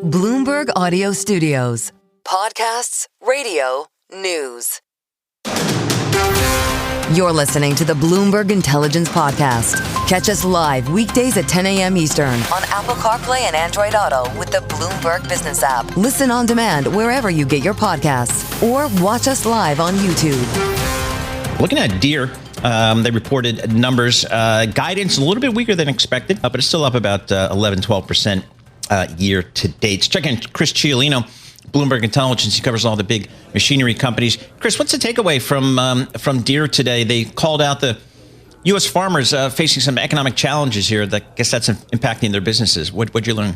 Bloomberg Audio Studios. Podcasts, radio, news. You're listening to the Bloomberg Intelligence Podcast. Catch us live weekdays at 10 a.m. Eastern on Apple CarPlay and Android Auto with the Bloomberg Business app. Listen on demand wherever you get your podcasts or watch us live on YouTube. Looking at Deere, they reported numbers, guidance a little bit weaker than expected, but it's still up about 11-12% year to date. Check in Chris Ciolino, Bloomberg Intelligence. He covers all the big machinery companies. Chris, what's the takeaway from Deere today? They called out the U.S. farmers facing some economic challenges here. I guess that's impacting their businesses. What'd you learn?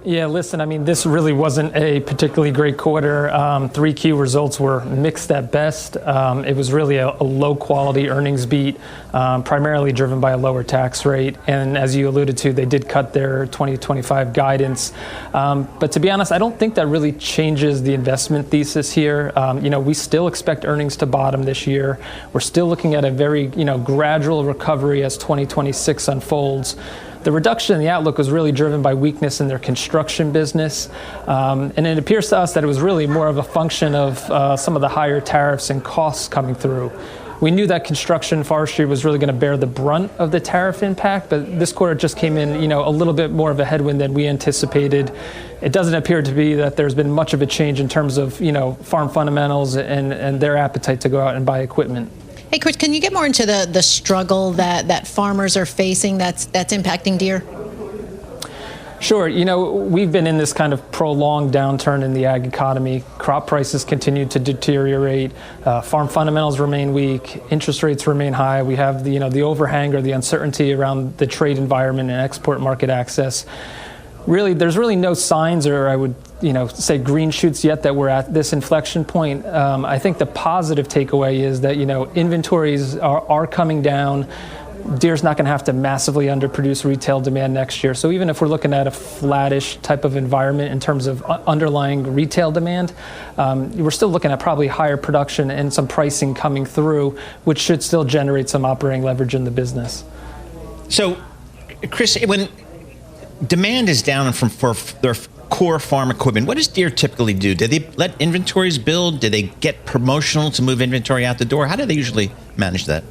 Yeah, listen, I mean, this really wasn't a particularly great quarter. 3Q results were mixed at best. It was really a low-quality earnings beat, primarily driven by a lower tax rate. And as you alluded to, they did cut their 2025 guidance. But to be honest, I don't think that really changes the investment thesis here. We still expect earnings to bottom this year. We're still looking at a very, gradual recovery as 2026 unfolds. The reduction in the outlook was really driven by weakness in their construction business. And it appears to us that it was really more of a function of some of the higher tariffs and costs coming through. We knew that construction and forestry was really going to bear the brunt of the tariff impact, but this quarter just came in, a little bit more of a headwind than we anticipated. It doesn't appear to be that there's been much of a change in terms of, farm fundamentals and their appetite to go out and buy equipment. Hey, Chris, can you get more into the struggle that farmers are facing that's impacting Deere? Sure. We've been in this kind of prolonged downturn in the ag economy. Crop prices continue to deteriorate. Farm fundamentals remain weak. Interest rates remain high. We have the overhang or the uncertainty around the trade environment and export market access. Really, there's really no signs, or I would say green shoots yet that we're at this inflection point. I think the positive takeaway is that inventories are coming down. Deere's not going to have to massively underproduce retail demand next year. So even if we're looking at a flattish type of environment in terms of underlying retail demand, we're still looking at probably higher production and some pricing coming through, which should still generate some operating leverage in the business. So, Chris, when demand is down for their core farm equipment, what does Deere typically do? Do they let inventories build? Do they get promotional to move inventory out the door? How do they usually manage that?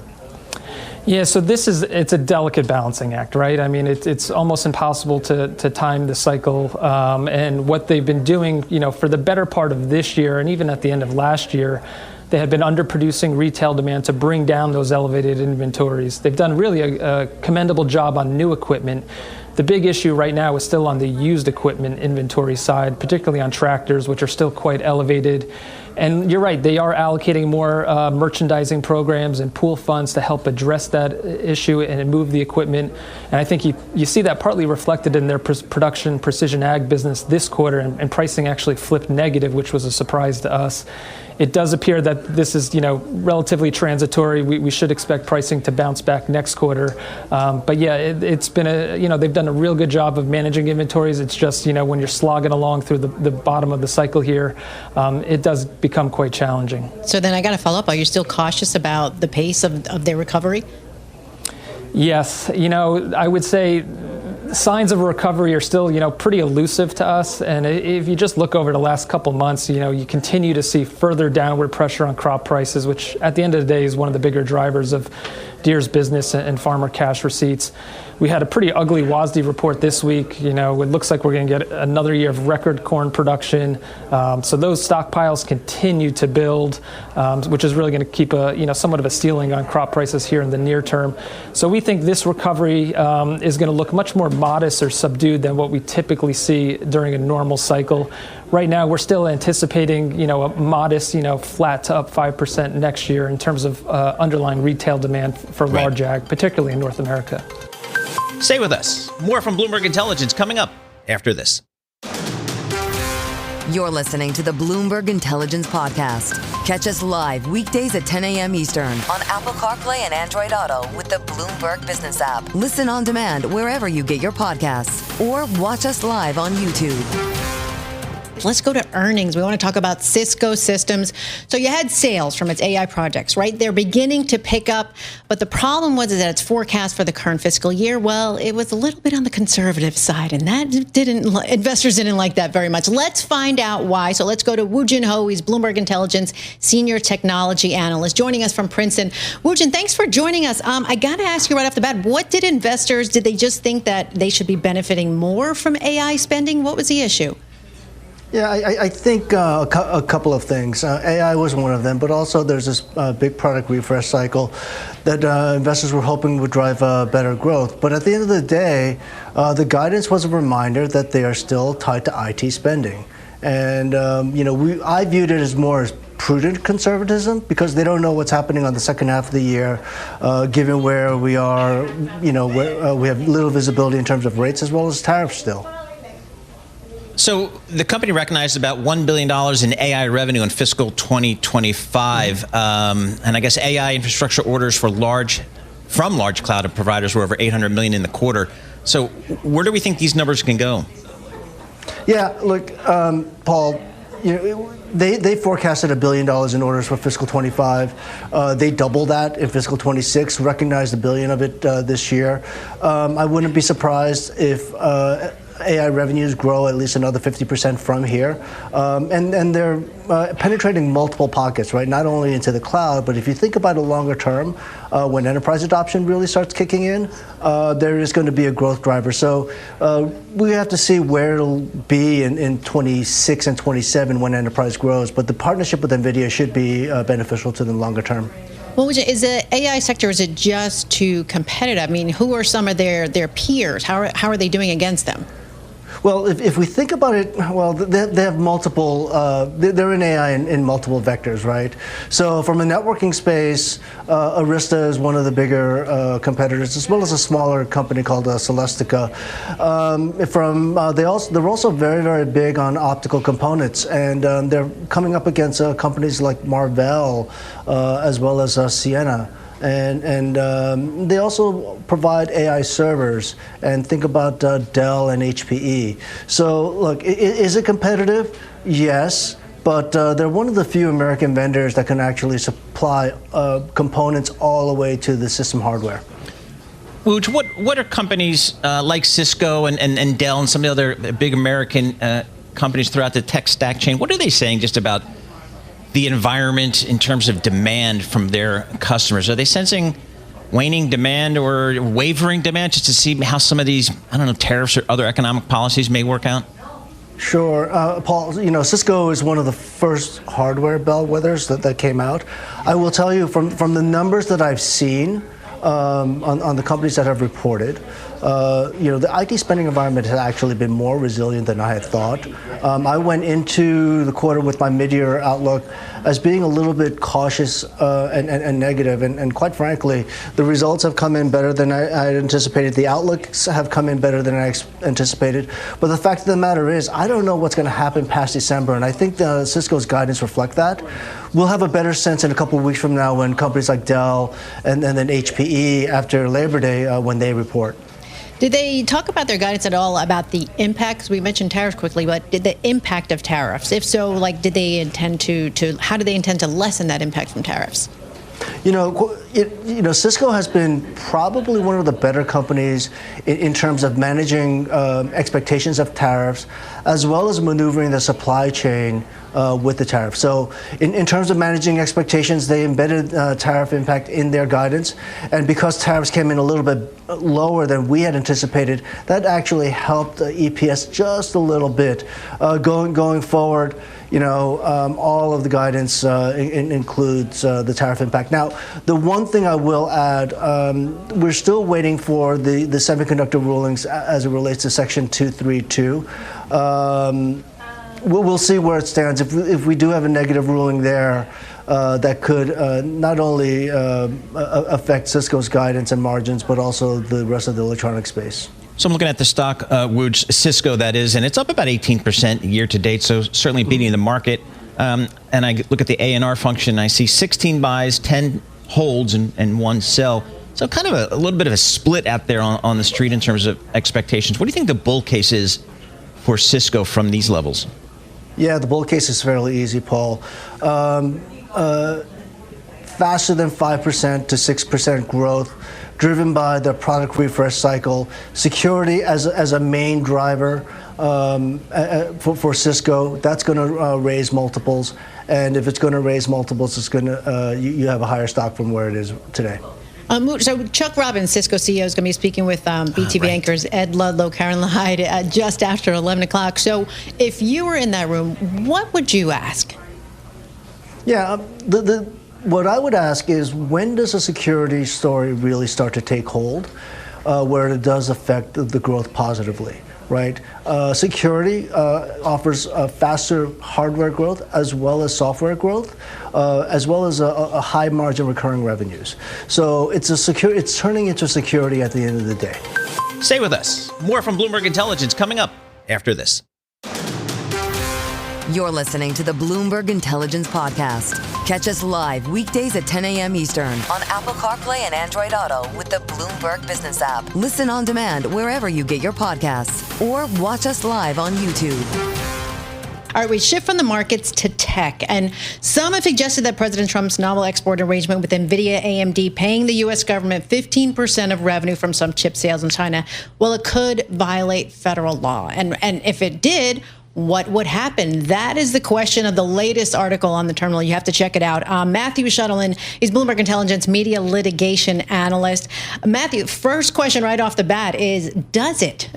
Yeah, so it's a delicate balancing act, right? I mean, it's almost impossible to time the cycle. And what they've been doing, for the better part of this year and even at the end of last year, they had been underproducing retail demand to bring down those elevated inventories. They've done really a commendable job on new equipment. The big issue right now is still on the used equipment inventory side, particularly on tractors, which are still quite elevated. And you're right, they are allocating more merchandising programs and pool funds to help address that issue and move the equipment. And I think you see that partly reflected in their production precision ag business this quarter, and pricing actually flipped negative, which was a surprise to us. It does appear that this is, relatively transitory. We should expect pricing to bounce back next quarter. But yeah, it's been they've done a real good job of managing inventories. It's just, when you're slogging along through the bottom of the cycle here, it does become quite challenging. So then I got to follow up. Are you still cautious about the pace of their recovery? Yes. I would say signs of recovery are still, pretty elusive to us. And if you just look over the last couple months, you continue to see further downward pressure on crop prices, which at the end of the day is one of the bigger drivers of Deere's business and farmer cash receipts. We had a pretty ugly WASDE report this week. It looks like we're going to get another year of record corn production. So those stockpiles continue to build, which is really going to keep somewhat of a ceiling on crop prices here in the near term. So we think this recovery is going to look much more modest or subdued than what we typically see during a normal cycle. Right now, we're still anticipating, a modest, flat to up 5% next year in terms of underlying retail demand for large ag, particularly in North America. Stay with us. More from Bloomberg Intelligence coming up after this. You're listening to the Bloomberg Intelligence Podcast. Catch us live weekdays at 10 a.m. Eastern on Apple CarPlay and Android Auto with the Bloomberg Business app. Listen on demand wherever you get your podcasts or watch us live on YouTube. up. Let's go to earnings. We want to talk about Cisco Systems. So you had sales from its AI projects, right? They're beginning to pick up, but the problem was that its forecast for the current fiscal year, well, it was a little bit on the conservative side, and investors didn't like that very much. Let's find out why. So let's go to Jin Ho. He's Bloomberg Intelligence Senior Technology Analyst, joining us from Princeton. Jin, thanks for joining us. I got to ask you right off the bat, what did investors, did they just think that they should be benefiting more from AI spending? What was the issue? Yeah, I think a couple of things. AI was one of them, but also there's this big product refresh cycle that investors were hoping would drive better growth. But at the end of the day, the guidance was a reminder that they are still tied to IT spending. And, I viewed it as more as prudent conservatism because they don't know what's happening on the second half of the year, given where we are, where we have little visibility in terms of rates as well as tariffs still. So the company recognized about $1 billion in AI revenue in fiscal 2025. And I guess AI infrastructure orders from large cloud providers were over $800 million in the quarter. So where do we think these numbers can go? Yeah, look, Paul, they forecasted $1 billion in orders for fiscal 25. They doubled that in fiscal 26, recognized $1 billion of it this year. I wouldn't be surprised if AI revenues grow at least another 50% from here. And they're penetrating multiple pockets, right? Not only into the cloud, but if you think about it longer term, when enterprise adoption really starts kicking in, there is going to be a growth driver. So we have to see where it'll be in 26 and 27 when enterprise grows. But the partnership with Nvidia should be beneficial to them longer term. Well, is the AI sector, is it just too competitive? I mean, who are some of their peers? How are they doing against them? Well, if we think about it, well, they have multiple, they're in AI in multiple vectors, right? So from a networking space, Arista is one of the bigger competitors, as well as a smaller company called Celestica. They're also very, very big on optical components, and they're coming up against companies like Marvell, as well as Ciena. And they also provide AI servers, and think about Dell and HPE. So look, is it competitive? Yes, but they're one of the few American vendors that can actually supply components all the way to the system hardware. Wooj, what are companies like Cisco and Dell and some of the other big American companies throughout the tech stack chain, what are they saying just about the environment in terms of demand from their customers? Are they sensing waning demand or wavering demand, just to see how some of these, tariffs or other economic policies may work out? Sure. Paul, Cisco is one of the first hardware bellwethers that came out. I will tell you from the numbers that I've seen on the companies that have reported, the IT spending environment has actually been more resilient than I had thought. I went into the quarter with my mid-year outlook as being a little bit cautious and negative, and quite frankly, the results have come in better than I had anticipated. The outlooks have come in better than I anticipated. But the fact of the matter is, I don't know what's going to happen past December, and I think Cisco's guidance reflect that. We'll have a better sense in a couple of weeks from now when companies like Dell and then HPE after Labor Day when they report. Did they talk about their guidance at all about the impacts? We mentioned tariffs quickly, but did the impact of tariffs? If so, did they intend how do they intend to lessen that impact from tariffs? Cisco has been probably one of the better companies in terms of managing expectations of tariffs, as well as maneuvering the supply chain with the tariff. So in terms of managing expectations, they embedded tariff impact in their guidance. And because tariffs came in a little bit lower than we had anticipated, that actually helped EPS just a little bit. Going forward, all of the guidance includes the tariff impact. Now, the one thing I will add, we're still waiting for the semiconductor rulings as it relates to Section 232. We'll see where it stands. If we do have a negative ruling there, that could not only affect Cisco's guidance and margins, but also the rest of the electronic space. So I'm looking at the stock, Wooj, Cisco that is, and it's up about 18% year to date, so certainly beating the market. And I look at the A&R function, I see 16 buys, 10 holds, and 1 sell. So kind of a little bit of a split out there on the street in terms of expectations. What do you think the bull case is for Cisco from these levels? Yeah, the bull case is fairly easy, Paul. Faster than 5% to 6% growth, driven by the product refresh cycle. Security as a main driver for Cisco. That's going to raise multiples, and if it's going to raise multiples, it's going to you have a higher stock from where it is today. So Chuck Robbins, Cisco CEO, is going to be speaking with BTV anchors Ed Ludlow, Karen Hyde just after 11 o'clock. So if you were in that room, what would you ask? Yeah, what I would ask is, when does a security story really start to take hold, where it does affect the growth positively, right? Security offers faster hardware growth as well as software growth, as well as a high margin recurring revenues. So it's turning into security at the end of the day. Stay with us. More from Bloomberg Intelligence coming up after this. You're listening to the Bloomberg Intelligence Podcast. Catch us live weekdays at 10 a.m. Eastern on Apple CarPlay and Android Auto with the Bloomberg Business app. Listen on demand wherever you get your podcasts, or watch us live on YouTube. All right, we shift from the markets to tech. And some have suggested that President Trump's novel export arrangement with Nvidia, AMD, paying the U.S. government 15% of revenue from some chip sales in China, well, it could violate federal law. And if it did, what would happen? That is the question of the latest article on the terminal. You have to check it out. Matthew Schettenhelm, he's Bloomberg Intelligence media litigation analyst. Matthew, first question right off the bat is, does it?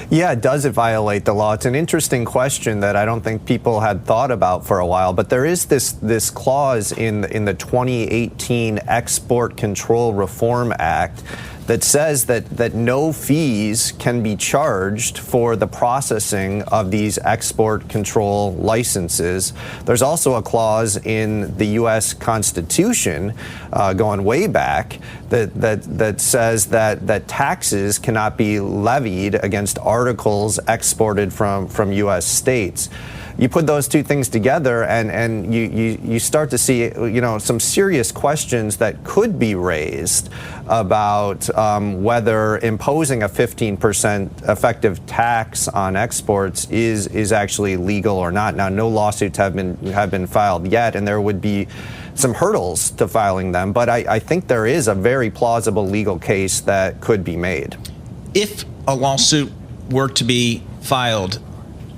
Yeah, does it violate the law? It's an interesting question that I don't think people had thought about for a while, but there is this clause in the 2018 Export Control Reform Act that says that no fees can be charged for the processing of these export control licenses. There's also a clause in the U.S. Constitution, going way back, that says that taxes cannot be levied against articles exported from U.S. states. You put those two things together, and you start to see, some serious questions that could be raised about whether imposing a 15% effective tax on exports is actually legal or not. Now, no lawsuits have been filed yet, and there would be some hurdles to filing them, but I think there is a very plausible legal case that could be made. If a lawsuit were to be filed,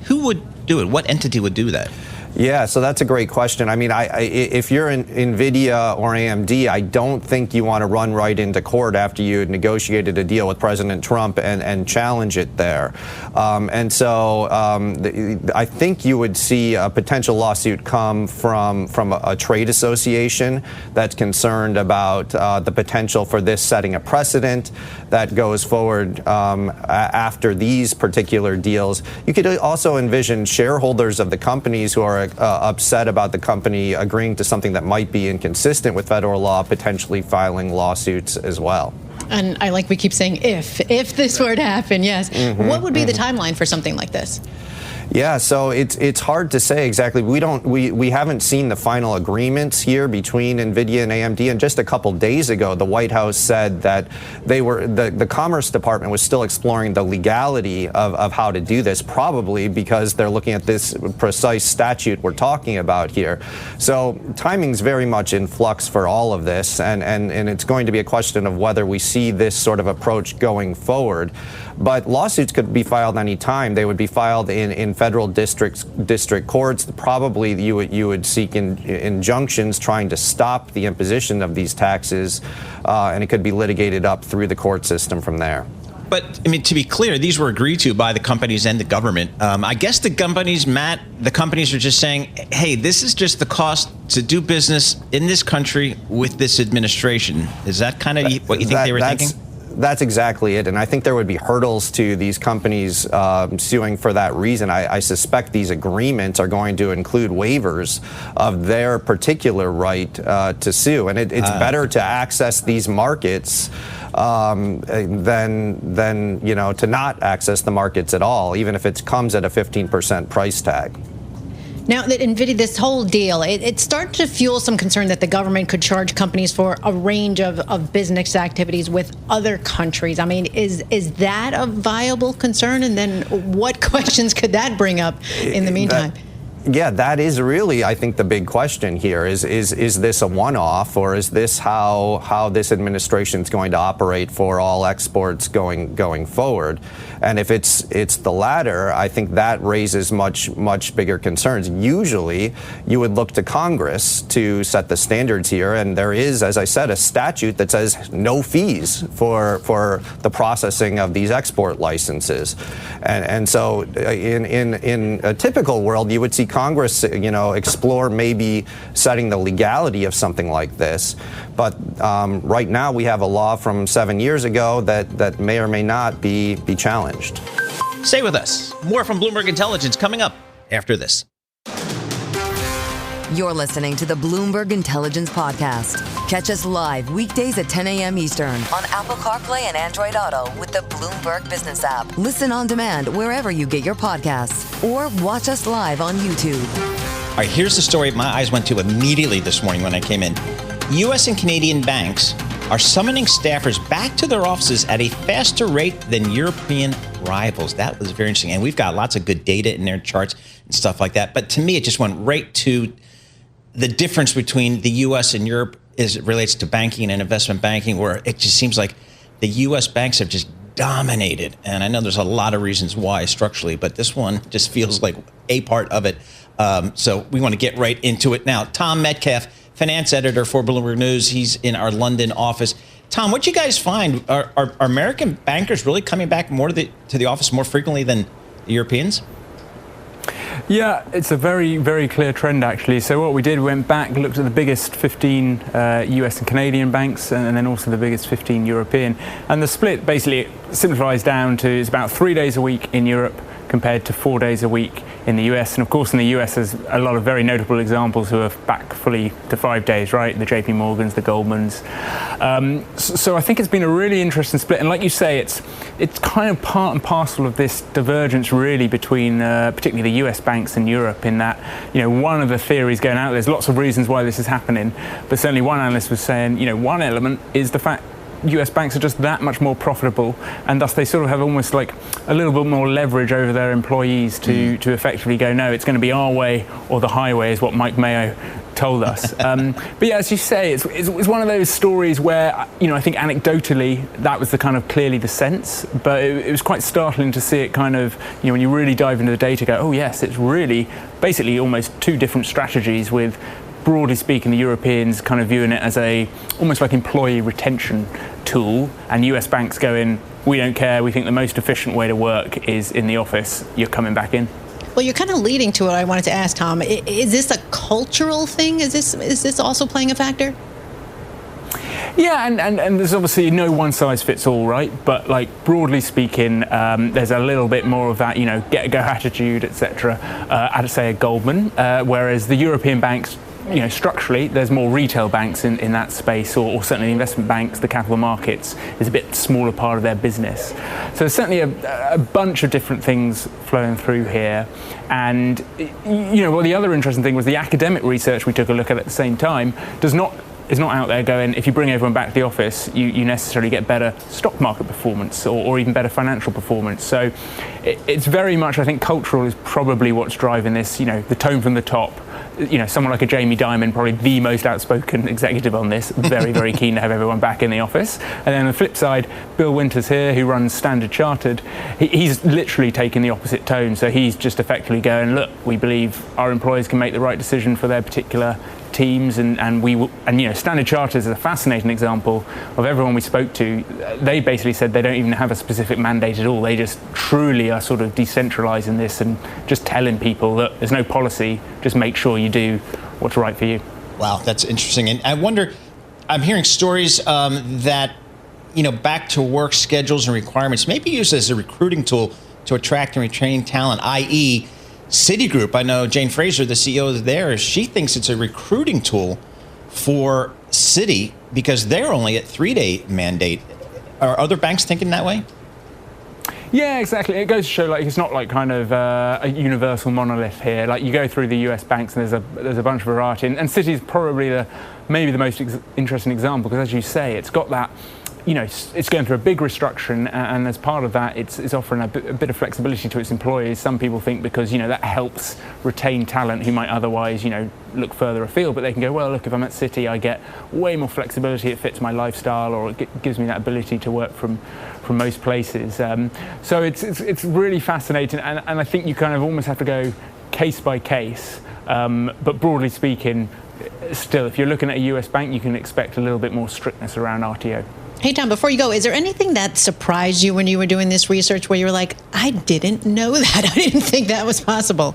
who would do it? What entity would do that? Yeah, so that's a great question. I mean, if you're in Nvidia or AMD, I don't think you want to run right into court after you negotiated a deal with President Trump and challenge it there. I think you would see a potential lawsuit come from a trade association that's concerned about the potential for this setting a precedent that goes forward after these particular deals. You could also envision shareholders of the companies who are upset about the company agreeing to something that might be inconsistent with federal law, potentially filing lawsuits as well. And we keep saying if this were to happen, yes. What would be the timeline for something like this? Yeah, so it's hard to say exactly. We haven't seen the final agreements here between Nvidia and AMD. And just a couple days ago, the White House said that the Commerce Department was still exploring the legality of how to do this, probably because they're looking at this precise statute we're talking about here. So timing's very much in flux for all of this, and it's going to be a question of whether we see this sort of approach going forward. But lawsuits could be filed any time. They would be filed in federal district courts. Probably you would seek injunctions trying to stop the imposition of these taxes, and it could be litigated up through the court system from there. But, I mean, to be clear, these were agreed to by the companies and the government. I guess the companies are just saying, hey, this is just the cost to do business in this country with this administration. Is that kind of what you think they were thinking? That's exactly it. And I think there would be hurdles to these companies suing for that reason. I suspect these agreements are going to include waivers of their particular right to sue. And it's better to access these markets than to not access the markets at all, even if it comes at a 15% price tag. Now that Nvidia, this whole deal, it started to fuel some concern that the government could charge companies for a range of business activities with other countries. I mean, is that a viable concern? And then what questions could that bring up in the meantime? Yeah, that is really, I think, the big question here. Is this a one-off, or is this how this administration is going to operate for all exports going forward? And if it's the latter, I think that raises much bigger concerns. Usually, you would look to Congress to set the standards here, and there is, as I said, a statute that says no fees for the processing of these export licenses. And so, in a typical world, you would see Congress, explore maybe setting the legality of something like this. But right now we have a law from 7 years ago that may or may not be challenged. Stay with us. More from Bloomberg Intelligence coming up after this. You're listening to the Bloomberg Intelligence Podcast. Catch us live weekdays at 10 a.m. Eastern on Apple CarPlay and Android Auto with the Bloomberg Business app. Listen on demand wherever you get your podcasts or watch us live on YouTube. All right, here's the story my eyes went to immediately this morning when I came in. U.S. and Canadian banks are summoning staffers back to their offices at a faster rate than European rivals. That was very interesting. And we've got lots of good data in their charts and stuff like that. But to me, it just went right to the difference between the U.S. and Europe as it relates to banking and investment banking, where it just seems like the U.S. banks have just dominated. And I know there's a lot of reasons why structurally, but this one just feels like a part of it. So we want to get right into it now. Tom Metcalf, finance editor for Bloomberg News. He's in our London office. Tom, what you guys find? Are American bankers really coming back more to the office more frequently than the Europeans? Yeah, it's a very, very clear trend, actually. So what we did, we went back, looked at the biggest 15 US and Canadian banks, and then also the biggest 15 European. And the split basically simplifies down to it's about 3 days a week in Europe compared to 4 days a week in the US. And of course, in the US, there's a lot of very notable examples who are back fully to 5 days, right? The JP Morgans, the Goldmans. So I think it's been a really interesting split. And like you say, it's kind of part and parcel of this divergence really between particularly the US banks and Europe, in that, one of the theories going out, there's lots of reasons why this is happening, but certainly one analyst was saying, one element is the fact US banks are just that much more profitable, and thus they sort of have almost like a little bit more leverage over their employees to effectively go, no, it's going to be our way or the highway, is what Mike Mayo told us. But yeah, as you say, it's one of those stories where, I think anecdotally that was the kind of clearly the sense, but it was quite startling to see it kind of, when you really dive into the data, go, oh yes, it's really basically almost two different strategies, with broadly speaking, the Europeans kind of viewing it as almost like employee retention tool, and US banks going, we don't care, we think the most efficient way to work is in the office, you're coming back in. Well, you're kind of leading to what I wanted to ask, Tom. Is this a cultural thing? Is this also playing a factor? Yeah, and there's obviously no one size fits all, right? But like broadly speaking, there's a little bit more of that, get a go attitude, etc. I'd say a Goldman, whereas the European banks, structurally, there's more retail banks in that space, or certainly the investment banks, the capital markets is a bit smaller part of their business. So there's certainly a bunch of different things flowing through here. And, well, the other interesting thing was the academic research we took a look at the same time is not out there going, if you bring everyone back to the office, you necessarily get better stock market performance or even better financial performance. So it's very much, I think, cultural is probably what's driving this, the tone from the top. Someone like a Jamie Dimon, probably the most outspoken executive on this, very, very keen to have everyone back in the office. And then on the flip side, Bill Winters here, who runs Standard Chartered, he's literally taking the opposite tone. So he's just effectively going, look, we believe our employees can make the right decision for their particular teams, and Standard Chartered is a fascinating example of everyone we spoke to. They basically said they don't even have a specific mandate at all. They just truly are sort of decentralizing this and just telling people that there's no policy, just make sure you do what's right for you. Wow, that's interesting. And I wonder, I'm hearing stories that, back to work schedules and requirements may be used as a recruiting tool to attract and retain talent, i.e., Citigroup, I know Jane Fraser, the CEO there, she thinks it's a recruiting tool for Citi because they're only at 3-day mandate. Are other banks thinking that way? Yeah, exactly. It goes to show, like, it's not like kind of a universal monolith here. Like, you go through the US banks and there's a bunch of variety, and Citi's probably maybe the most interesting example, because as you say, it's got that, it's going through a big restructuring, and as part of that, it's offering a bit of flexibility to its employees. Some people think because, that helps retain talent who might otherwise, look further afield, but they can go, well, look, if I'm at Citi, I get way more flexibility, it fits my lifestyle, or it gives me that ability to work from most places. So it's really fascinating, and I think you kind of almost have to go case by case, but broadly speaking, still, if you're looking at a US bank, you can expect a little bit more strictness around RTO. Hey, Tom, before you go, is there anything that surprised you when you were doing this research where you were like, I didn't know that. I didn't think that was possible?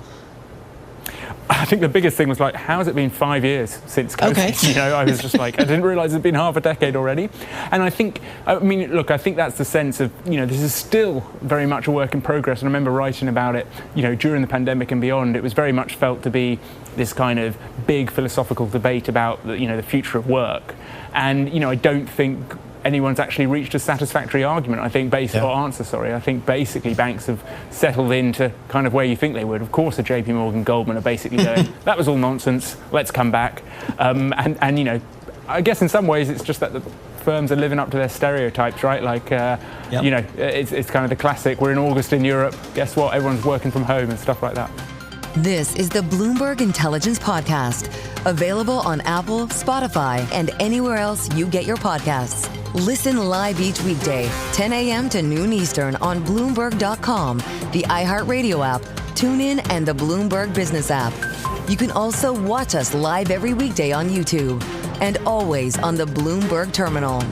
I think the biggest thing was like, how has it been 5 years since COVID? Okay. I was just like, I didn't realize it'd been half a decade already. And I think that's the sense of, this is still very much a work in progress. And I remember writing about it, during the pandemic and beyond. It was very much felt to be this kind of big philosophical debate about the future of work. And, I don't think anyone's actually reached a satisfactory argument. I think I think basically banks have settled into kind of where you think they would. Of course, the JP Morgan, Goldman are basically going, that was all nonsense, let's come back. And I guess in some ways it's just that the firms are living up to their stereotypes, right? Like, it's kind of the classic, we're in August in Europe, guess what, everyone's working from home and stuff like that. This is the Bloomberg Intelligence Podcast, available on Apple, Spotify, and anywhere else you get your podcasts. Listen live each weekday, 10 a.m. to noon Eastern on Bloomberg.com, the iHeartRadio app, TuneIn, and the Bloomberg Business app. You can also watch us live every weekday on YouTube and always on the Bloomberg Terminal.